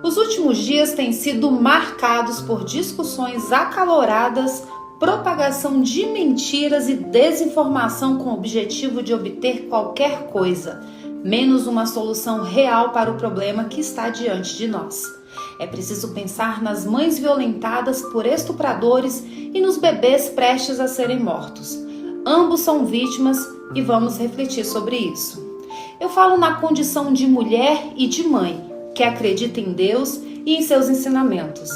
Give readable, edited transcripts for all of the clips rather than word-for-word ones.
Os últimos dias têm sido marcados por discussões acaloradas, propagação de mentiras e desinformação com o objetivo de obter qualquer coisa, menos uma solução real para o problema que está diante de nós. É preciso pensar nas mães violentadas por estupradores e nos bebês prestes a serem mortos. Ambos são vítimas e vamos refletir sobre isso. Eu falo na condição de mulher e de mãe, que acredita em Deus e em seus ensinamentos.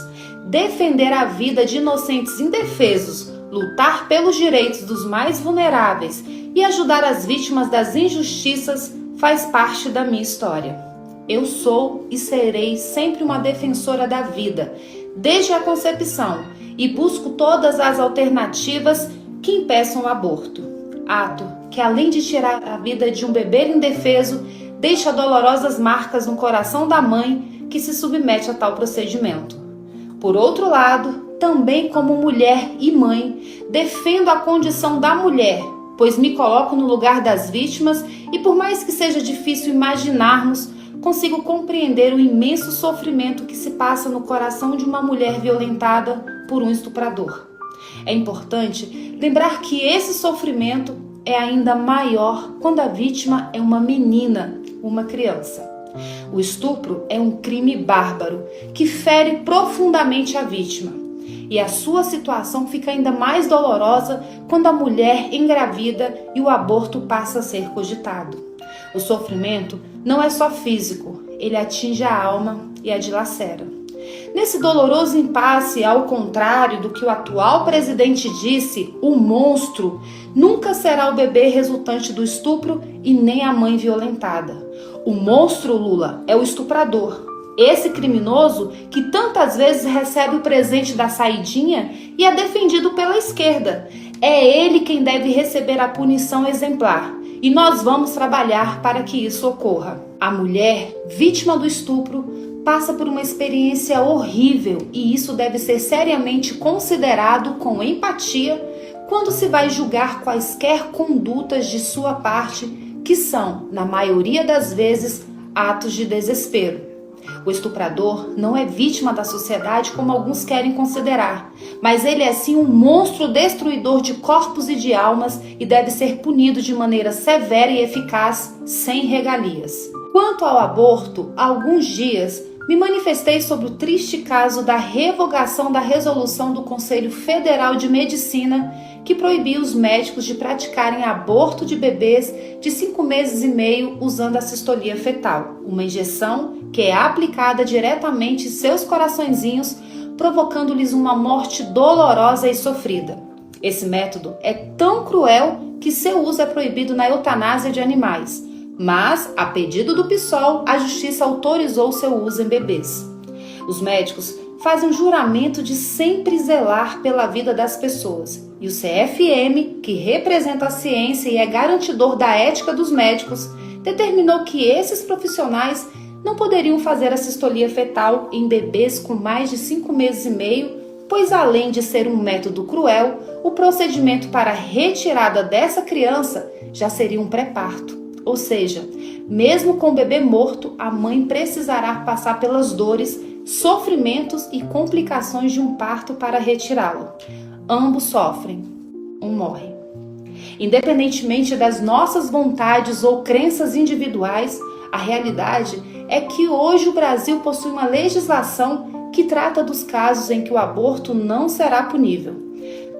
Defender a vida de inocentes indefesos, lutar pelos direitos dos mais vulneráveis e ajudar as vítimas das injustiças faz parte da minha história. Eu sou e serei sempre uma defensora da vida, desde a concepção, e busco todas as alternativas que impeçam o aborto. Ato que, além de tirar a vida de um bebê indefeso, deixa dolorosas marcas no coração da mãe que se submete a tal procedimento. Por outro lado, também como mulher e mãe, defendo a condição da mulher, pois me coloco no lugar das vítimas e, por mais que seja difícil imaginarmos, consigo compreender o imenso sofrimento que se passa no coração de uma mulher violentada por um estuprador. É importante lembrar que esse sofrimento é ainda maior quando a vítima é uma menina, uma criança. O estupro é um crime bárbaro que fere profundamente a vítima. E a sua situação fica ainda mais dolorosa quando a mulher engravida e o aborto passa a ser cogitado. O sofrimento não é só físico, ele atinge a alma e a dilacera. Nesse doloroso impasse, ao contrário do que o atual presidente disse, o monstro nunca será o bebê resultante do estupro e nem a mãe violentada. O monstro, Lula, é o estuprador. Esse criminoso que tantas vezes recebe o presente da saidinha e é defendido pela esquerda. É ele quem deve receber a punição exemplar. E nós vamos trabalhar para que isso ocorra. A mulher, vítima do estupro, passa por uma experiência horrível e isso deve ser seriamente considerado com empatia quando se vai julgar quaisquer condutas de sua parte que são, na maioria das vezes, atos de desespero. O estuprador não é vítima da sociedade como alguns querem considerar, mas ele é sim um monstro destruidor de corpos e de almas e deve ser punido de maneira severa e eficaz, sem regalias. Quanto ao aborto, há alguns dias me manifestei sobre o triste caso da revogação da resolução do Conselho Federal de Medicina que proibia os médicos de praticarem aborto de bebês de 5 meses e meio usando a cistolia fetal, uma injeção que é aplicada diretamente em seus coraçõezinhos, provocando-lhes uma morte dolorosa e sofrida. Esse método é tão cruel que seu uso é proibido na eutanásia de animais, mas, a pedido do PSOL, a justiça autorizou seu uso em bebês. Os médicos fazem um juramento de sempre zelar pela vida das pessoas, e o CFM, que representa a ciência e é garantidor da ética dos médicos, determinou que esses profissionais não poderiam fazer a cistolia fetal em bebês com mais de 5 meses e meio, pois além de ser um método cruel, o procedimento para a retirada dessa criança já seria um pré-parto. Ou seja, mesmo com o bebê morto, a mãe precisará passar pelas dores, sofrimentos e complicações de um parto para retirá-lo. Ambos sofrem, um morre. Independentemente das nossas vontades ou crenças individuais, a realidade é que hoje o Brasil possui uma legislação que trata dos casos em que o aborto não será punível.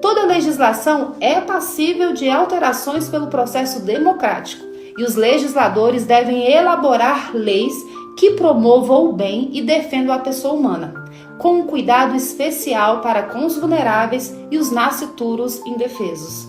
Toda legislação é passível de alterações pelo processo democrático e os legisladores devem elaborar leis que promovam o bem e defendam a pessoa humana, com um cuidado especial para com os vulneráveis e os nascituros indefesos.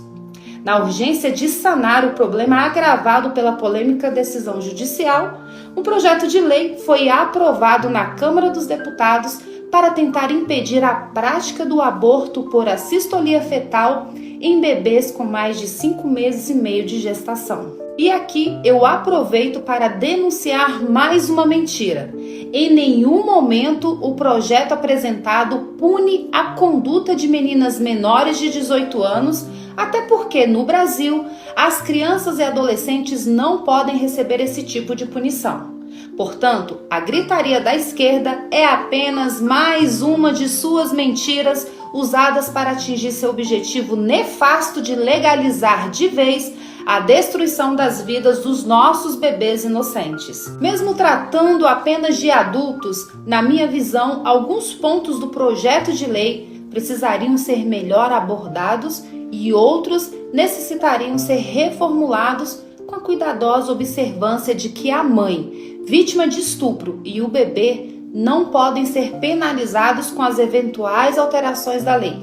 Na urgência de sanar o problema agravado pela polêmica decisão judicial, um projeto de lei foi aprovado na Câmara dos Deputados para tentar impedir a prática do aborto por assistolia fetal em bebês com mais de 5 meses e meio de gestação. E aqui eu aproveito para denunciar mais uma mentira. Em nenhum momento o projeto apresentado pune a conduta de meninas menores de 18 anos, até porque no Brasil as crianças e adolescentes não podem receber esse tipo de punição. Portanto, a gritaria da esquerda é apenas mais uma de suas mentiras usadas para atingir seu objetivo nefasto de legalizar de vez a destruição das vidas dos nossos bebês inocentes. Mesmo tratando apenas de adultos, na minha visão, alguns pontos do projeto de lei precisariam ser melhor abordados e outros necessitariam ser reformulados com a cuidadosa observância de que a mãe, vítima de estupro, e o bebê não podem ser penalizados com as eventuais alterações da lei.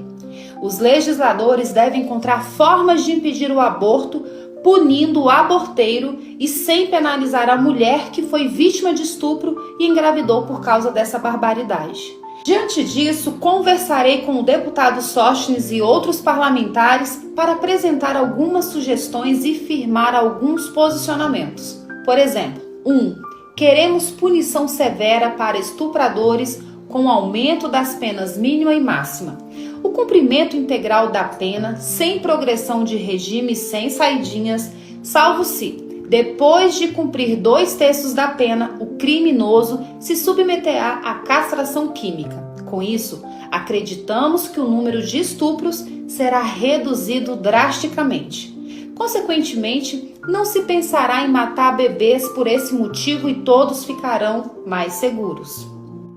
Os legisladores devem encontrar formas de impedir o aborto, punindo o aborteiro e sem penalizar a mulher que foi vítima de estupro e engravidou por causa dessa barbaridade. Diante disso, conversarei com o deputado Sóstenes e outros parlamentares para apresentar algumas sugestões e firmar alguns posicionamentos. Por exemplo, 1. Queremos punição severa para estupradores com aumento das penas mínima e máxima. O cumprimento integral da pena, sem progressão de regime, sem saidinhas, salvo se, depois de cumprir 2/3 da pena, o criminoso se submeterá à castração química. Com isso, acreditamos que o número de estupros será reduzido drasticamente. Consequentemente, não se pensará em matar bebês por esse motivo e todos ficarão mais seguros.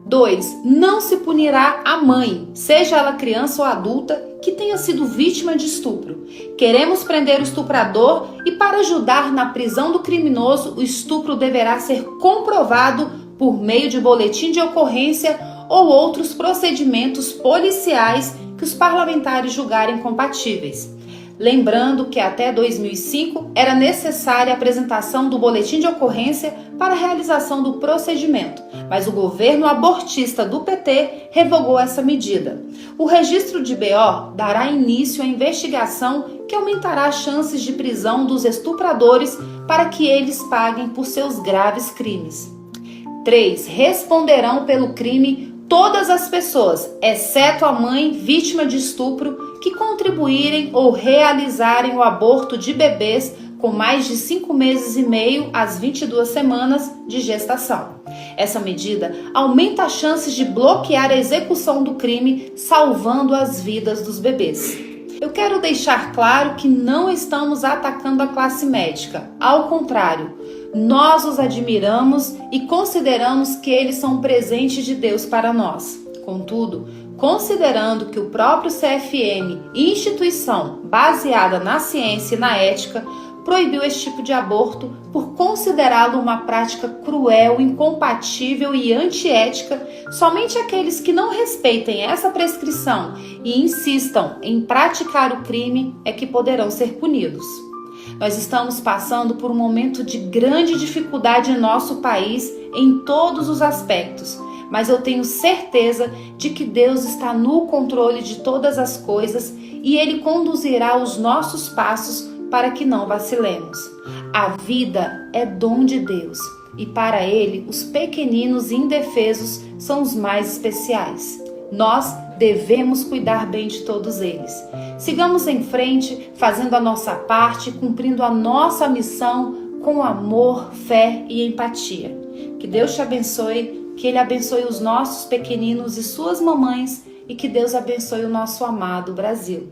2. Não se punirá a mãe, seja ela criança ou adulta, que tenha sido vítima de estupro. Queremos prender o estuprador e, para ajudar na prisão do criminoso, o estupro deverá ser comprovado por meio de boletim de ocorrência ou outros procedimentos policiais que os parlamentares julgarem compatíveis. Lembrando que até 2005 era necessária a apresentação do boletim de ocorrência para a realização do procedimento, mas o governo abortista do PT revogou essa medida. O registro de BO dará início à investigação que aumentará as chances de prisão dos estupradores para que eles paguem por seus graves crimes. 3. Responderão pelo crime todas as pessoas, exceto a mãe vítima de estupro, que contribuírem ou realizarem o aborto de bebês com mais de 5 meses e meio às 22 semanas de gestação. Essa medida aumenta as chances de bloquear a execução do crime, salvando as vidas dos bebês. Eu quero deixar claro que não estamos atacando a classe médica, ao contrário, nós os admiramos e consideramos que eles são um presente de Deus para nós. Contudo, considerando que o próprio CFM, instituição baseada na ciência e na ética, proibiu esse tipo de aborto por considerá-lo uma prática cruel, incompatível e antiética, somente aqueles que não respeitem essa prescrição e insistam em praticar o crime é que poderão ser punidos. Nós estamos passando por um momento de grande dificuldade em nosso país em todos os aspectos, mas eu tenho certeza de que Deus está no controle de todas as coisas e Ele conduzirá os nossos passos para que não vacilemos. A vida é dom de Deus e para Ele os pequeninos e indefesos são os mais especiais. Nós devemos cuidar bem de todos eles. Sigamos em frente, fazendo a nossa parte, cumprindo a nossa missão com amor, fé e empatia. Que Deus te abençoe, que Ele abençoe os nossos pequeninos e suas mamães e que Deus abençoe o nosso amado Brasil.